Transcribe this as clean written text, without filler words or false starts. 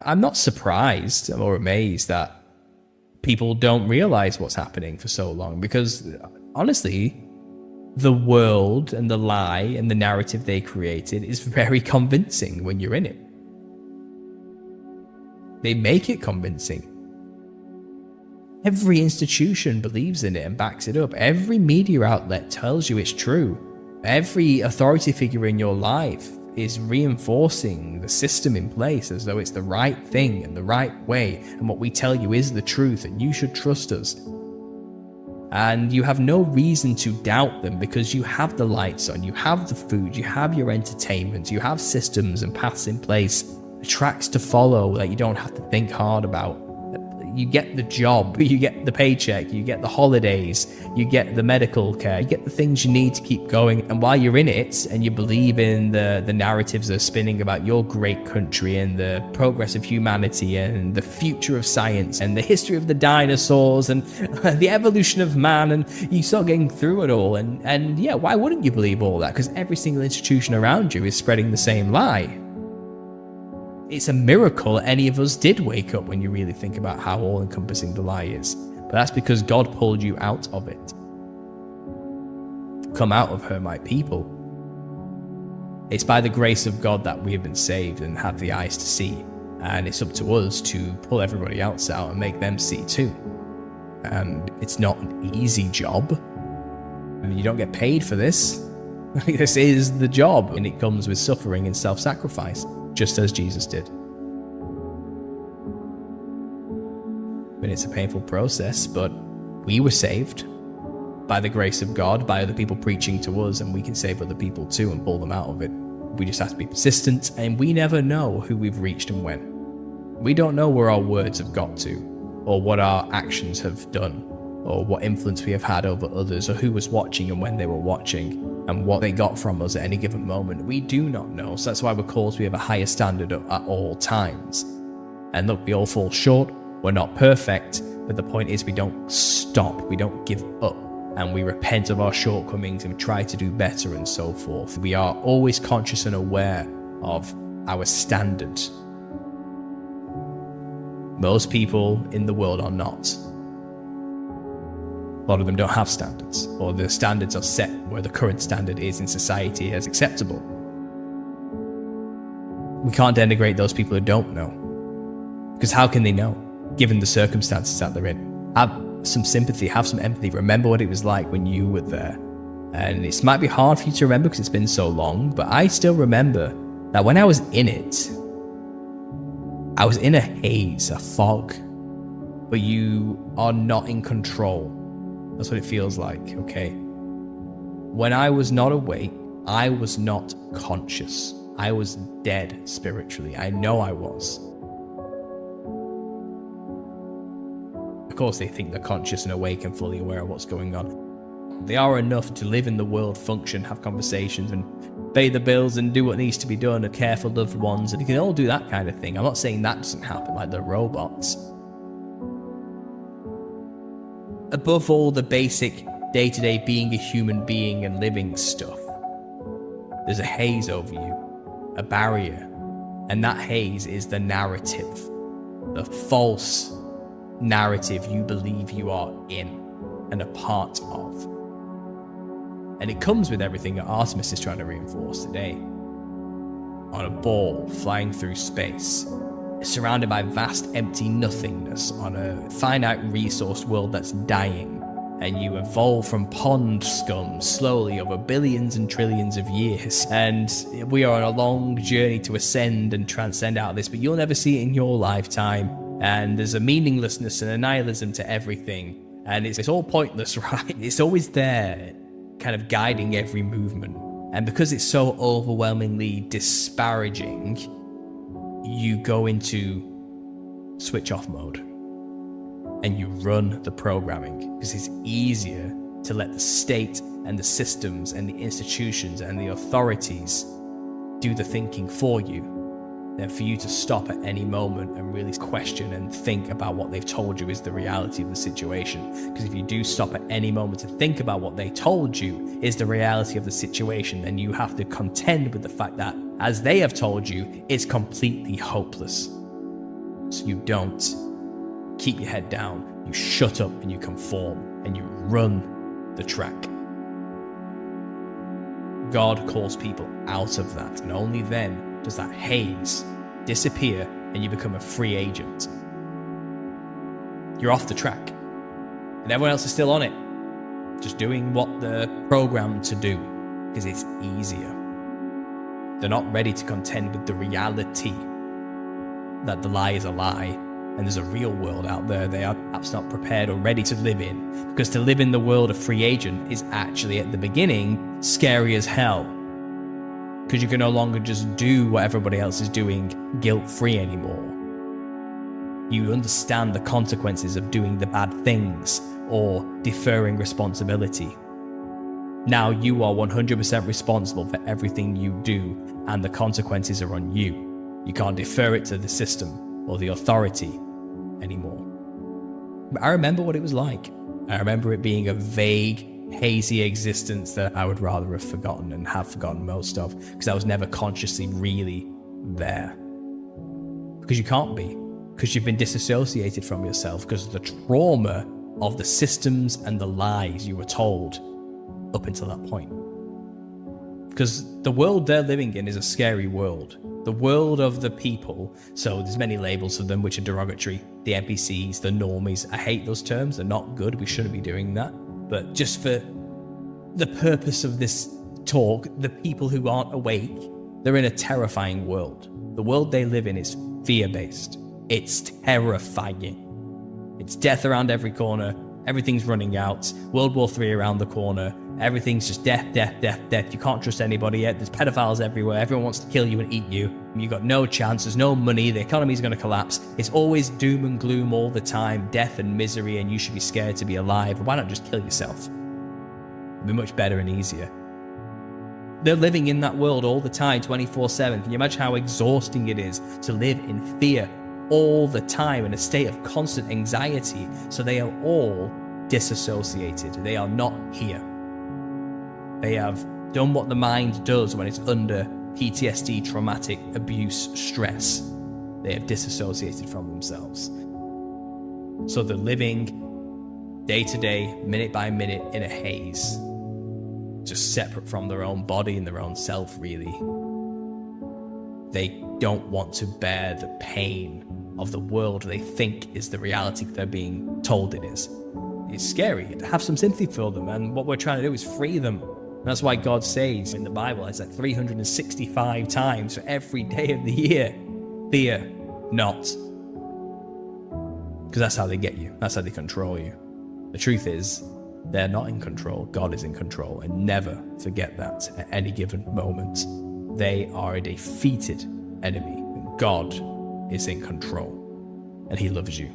I'm not surprised or amazed that people don't realize what's happening for so long, because honestly, the world and the lie and the narrative they created is very convincing when you're in it. They make it convincing. Every institution believes in it and backs it up. Every media outlet tells you it's true. Every authority figure in your life is reinforcing the system in place as though it's the right thing and the right way, and what we tell you is the truth and you should trust us. And you have no reason to doubt them, because you have the lights on, you have the food, you have your entertainment, you have systems and paths in place, tracks to follow that you don't have to think hard about. You get the job, you get the paycheck, you get the holidays, you get the medical care, you get the things you need to keep going. And while you're in it and you believe in the narratives that are spinning about your great country and the progress of humanity and the future of science and the history of the dinosaurs and the evolution of man, and you start getting through it all. And yeah, why wouldn't you believe all that? Because every single institution around you is spreading the same lie. It's a miracle any of us did wake up, when you really think about how all-encompassing the lie is. But that's because God pulled you out of it. Come out of her, my people. It's by the grace of God that we have been saved and have the eyes to see. And it's up to us to pull everybody else out and make them see too. And it's not an easy job. I mean, you don't get paid for this. This is the job, and it comes with suffering and self-sacrifice, just as Jesus did. But it's a painful process, but we were saved by the grace of God, by other people preaching to us, and we can save other people too and pull them out of it. We just have to be persistent, and we never know who we've reached and when. We don't know where our words have got to, or what our actions have done, or what influence we have had over others, or who was watching and when they were watching, and what they got from us at any given moment. We do not know, so that's why we're called to have a higher standard at all times. And look, we all fall short, we're not perfect, but the point is we don't stop, we don't give up, and we repent of our shortcomings and try to do better and so forth. We are always conscious and aware of our standard. Most people in the world are not. A lot of them don't have standards, or the standards are set where the current standard is in society as acceptable. We can't denigrate those people who don't know, because how can they know, given the circumstances that they're in? Have some sympathy, have some empathy, remember what it was like when you were there. And it might be hard for you to remember because it's been so long, but I still remember that when I was in it, I was in a haze, a fog, but you are not in control. That's what it feels like, okay? When I was not awake, I was not conscious. I was dead spiritually. I know I was. Of course, they think they're conscious and awake and fully aware of what's going on. They are enough to live in the world, function, have conversations, and pay the bills and do what needs to be done, and care for loved ones, and they can all do that kind of thing. I'm not saying that doesn't happen like they're robots. Above all the basic day-to-day being a human being and living stuff, there's a haze over you, a barrier, and that haze is the narrative, the false narrative you believe you are in and a part of. And it comes with everything that Artemis is trying to reinforce today. On a ball flying through space, surrounded by vast empty nothingness on a finite resource world that's dying, and you evolve from pond scum slowly over billions and trillions of years, and we are on a long journey to ascend and transcend out of this, but you'll never see it in your lifetime, and there's a meaninglessness and a nihilism to everything, and it's all pointless, right? It's always there, kind of guiding every movement, and because it's so overwhelmingly disparaging, you go into switch off mode and you run the programming, because it's easier to let the state and the systems and the institutions and the authorities do the thinking for you than for you to stop at any moment and really question and think about what they've told you is the reality of the situation. Because if you do stop at any moment to think about what they told you is the reality of the situation, then you have to contend with the fact that, as they have told you, it's completely hopeless. So you don't keep your head down, you shut up and you conform and you run the track. God calls people out of that, and only then does that haze disappear and you become a free agent. You're off the track, and everyone else is still on it, just doing what they're programmed to do, because it's easier. They're not ready to contend with the reality that the lie is a lie, and there's a real world out there they are perhaps not prepared or ready to live in, because to live in the world of free agent is actually, at the beginning, scary as hell, because you can no longer just do what everybody else is doing guilt-free anymore. You understand the consequences of doing the bad things or deferring responsibility. Now you are 100% responsible for everything you do, and the consequences are on you. You can't defer it to the system or the authority anymore. But I remember what it was like. I remember it being a vague, hazy existence that I would rather have forgotten, and have forgotten most of, because I was never consciously really there. Because you can't be, because you've been disassociated from yourself because of the trauma of the systems and the lies you were told up until that point. Because the world they're living in is a scary world. The world of the people, so there's many labels of them which are derogatory. The NPCs, the normies, I hate those terms, they're not good, we shouldn't be doing that. But just for the purpose of this talk, the people who aren't awake, they're in a terrifying world. The world they live in is fear-based. It's terrifying. It's death around every corner, everything's running out, World War III around the corner, everything's just death, death, death, death. You can't trust anybody yet. There's pedophiles everywhere. Everyone wants to kill you and eat you. You got no chance. There's no money. The economy's going to collapse. It's always doom and gloom all the time, death and misery, and you should be scared to be alive. Why not just kill yourself? It'd be much better and easier. They're living in that world all the time, 24/7. Can you imagine how exhausting it is to live in fear all the time, in a state of constant anxiety? So they are all disassociated. They are not here. They have done what the mind does when it's under PTSD, traumatic abuse, stress. They have disassociated from themselves. So they're living day to day, minute by minute, in a haze, just separate from their own body and their own self, really. They don't want to bear the pain of the world they think is the reality they're being told it is. It's scary. Have some sympathy for them, and what we're trying to do is free them. That's why God says in the Bible, it's like 365 times for every day of the year, fear not. Because that's how they get you. That's how they control you. The truth is, they're not in control. God is in control, and never forget that at any given moment. They are a defeated enemy. God is in control, and he loves you.